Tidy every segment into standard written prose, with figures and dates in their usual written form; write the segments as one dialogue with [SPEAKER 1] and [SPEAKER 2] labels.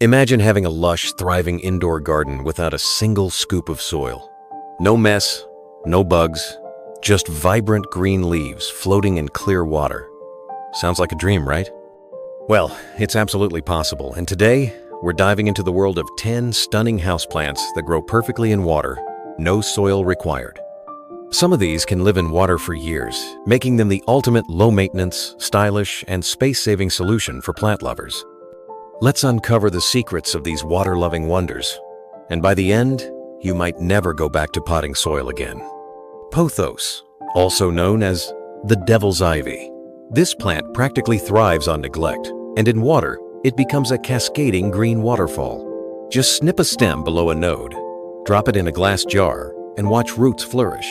[SPEAKER 1] Imagine having a lush, thriving indoor garden without a single scoop of soil. No mess, no bugs, just vibrant green leaves floating in clear water. Sounds like a dream, right? Well, it's absolutely possible, and today we're diving into the world of 10 stunning houseplants that grow perfectly in water, no soil required. Some of these can live in water for years, making them the ultimate low-maintenance, stylish, and space-saving solution for plant lovers. Let's uncover the secrets of these water-loving wonders, and by the end, you might never go back to potting soil again. Pothos, also known as the devil's ivy. This plant practically thrives on neglect, and in water, it becomes a cascading green waterfall. Just snip a stem below a node, drop it in a glass jar, and watch roots flourish.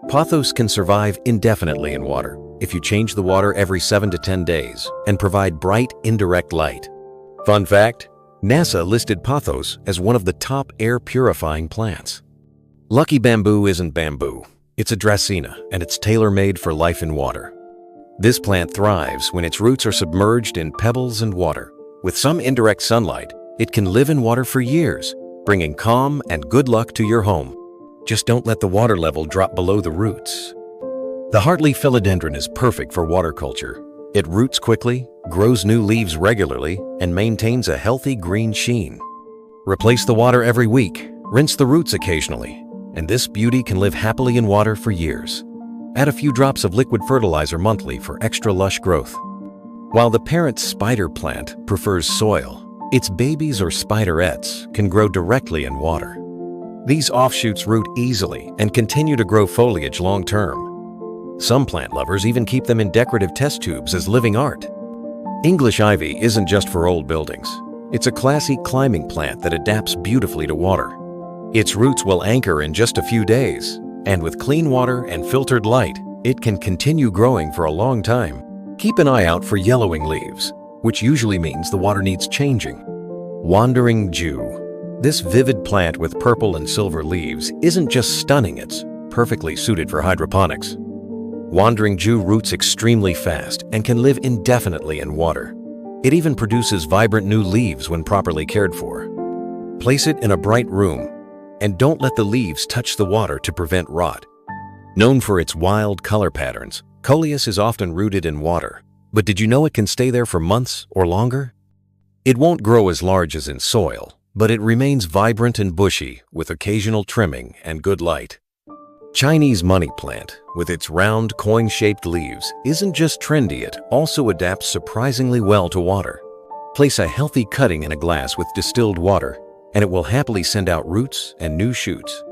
[SPEAKER 1] Pothos can survive indefinitely in water if you change the water every 7 to 10 days and provide bright, indirect light. Fun fact, NASA listed pothos as one of the top air-purifying plants. Lucky bamboo isn't bamboo. It's a Dracaena, and it's tailor-made for life in water. This plant thrives when its roots are submerged in pebbles and water. With some indirect sunlight, it can live in water for years, bringing calm and good luck to your home. Just don't let the water level drop below the roots. The heartleaf philodendron is perfect for water culture. It roots quickly, grows new leaves regularly, and maintains a healthy green sheen. Replace the water every week, rinse the roots occasionally, and this beauty can live happily in water for years. Add a few drops of liquid fertilizer monthly for extra lush growth. While the parent spider plant prefers soil, its babies or spiderettes can grow directly in water. These offshoots root easily and continue to grow foliage long-term. Some plant lovers even keep them in decorative test tubes as living art. English ivy isn't just for old buildings. It's a classy climbing plant that adapts beautifully to water. Its roots will anchor in just a few days, and with clean water and filtered light, it can continue growing for a long time. Keep an eye out for yellowing leaves, which usually means the water needs changing. Wandering Jew. This vivid plant with purple and silver leaves isn't just stunning, it's perfectly suited for hydroponics. Wandering Jew roots extremely fast and can live indefinitely in water. It even produces vibrant new leaves when properly cared for. Place it in a bright room, and don't let the leaves touch the water to prevent rot. Known for its wild color patterns, Coleus is often rooted in water. But did you know it can stay there for months or longer? It won't grow as large as in soil, but it remains vibrant and bushy with occasional trimming and good light. Chinese money plant, with its round, coin-shaped leaves, isn't just trendy, it also adapts surprisingly well to water. Place a healthy cutting in a glass with distilled water, and it will happily send out roots and new shoots.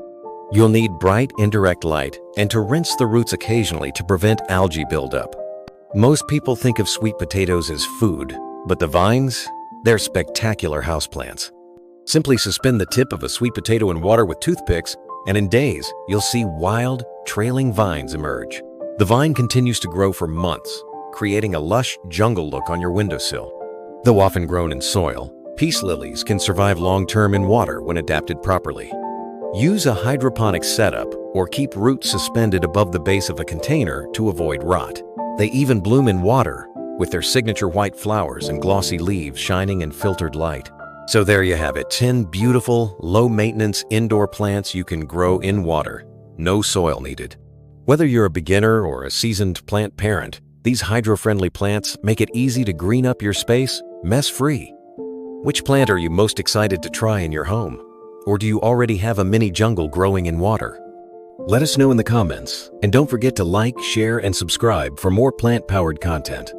[SPEAKER 1] You'll need bright, indirect light and to rinse the roots occasionally to prevent algae buildup. Most people think of sweet potatoes as food, but the vines, they're spectacular houseplants. Simply suspend the tip of a sweet potato in water with toothpicks, and in days, you'll see wild, trailing vines emerge. The vine continues to grow for months, creating a lush jungle look on your windowsill. Though often grown in soil, peace lilies can survive long-term in water when adapted properly. Use a hydroponic setup or keep roots suspended above the base of a container to avoid rot. They even bloom in water, with their signature white flowers and glossy leaves shining in filtered light. So there you have it, 10 beautiful, low-maintenance indoor plants you can grow in water. No soil needed. Whether you're a beginner or a seasoned plant parent, these hydro-friendly plants make it easy to green up your space, mess-free. Which plant are you most excited to try in your home? Or do you already have a mini jungle growing in water? Let us know in the comments, and don't forget to like, share, and subscribe for more plant-powered content.